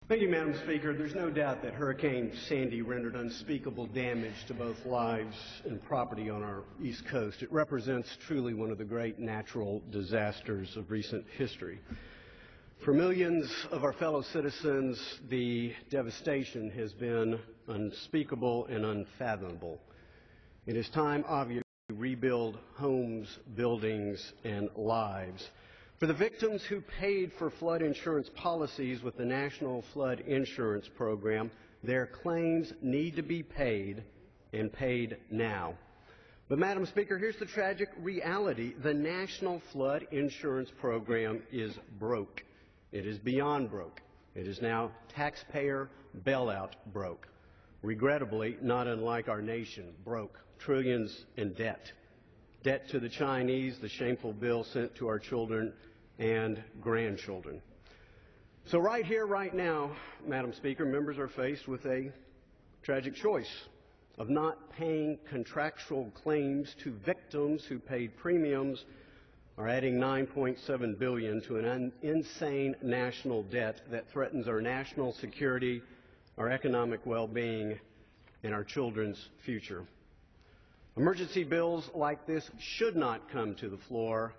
Thank you, Madam Speaker. There's no doubt that Hurricane Sandy rendered unspeakable damage to both lives and property on our East Coast. It represents truly one of the great natural disasters of recent history. For millions of our fellow citizens, the devastation has been unspeakable and unfathomable. It is time, obviously, to rebuild homes, buildings, and lives. For the victims who paid for flood insurance policies with the National Flood Insurance Program, their claims need to be paid, and paid now. But, Madam Speaker, here's the tragic reality. The National Flood Insurance Program is broke. It is beyond broke. It is now taxpayer bailout broke. Regrettably, not unlike our nation, broke. Trillions in debt. Debt to the Chinese, the shameful bill sent to our children and grandchildren. So right here, right now, Madam Speaker, members are faced with a tragic choice of not paying contractual claims to victims who paid premiums, or adding $9.7 billion to an insane national debt that threatens our national security, our economic well-being, and our children's future. Emergency bills like this should not come to the floor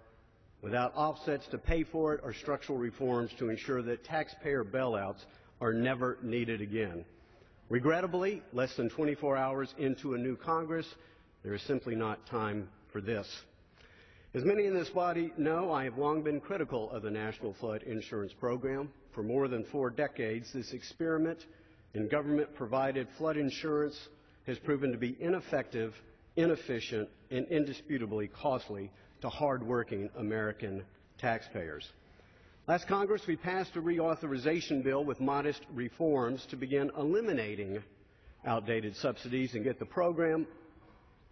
without offsets to pay for it or structural reforms to ensure that taxpayer bailouts are never needed again. Regrettably, less than 24 hours into a new Congress, there is simply not time for this. As many in this body know, I have long been critical of the National Flood Insurance Program. For more than 4 decades, this experiment in government-provided flood insurance has proven to be ineffective, inefficient, and indisputably costly to hard-working American taxpayers. Last Congress, we passed a reauthorization bill with modest reforms to begin eliminating outdated subsidies and get the program.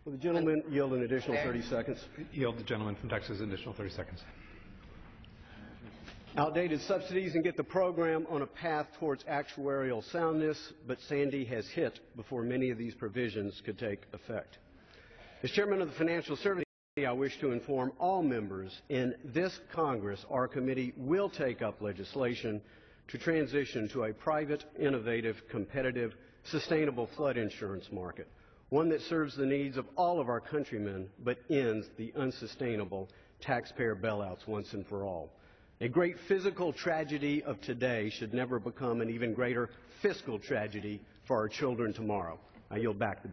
Will the gentleman yield an additional 30 seconds? Yield the gentleman from Texas an additional 30 seconds. Outdated subsidies and get the program on a path towards actuarial soundness, but Sandy has hit before many of these provisions could take effect. As Chairman of the Financial Services Committee, I wish to inform all members in this Congress our committee will take up legislation to transition to a private, innovative, competitive, sustainable flood insurance market, one that serves the needs of all of our countrymen but ends the unsustainable taxpayer bailouts once and for all. A great physical tragedy of today should never become an even greater fiscal tragedy for our children tomorrow. I yield back the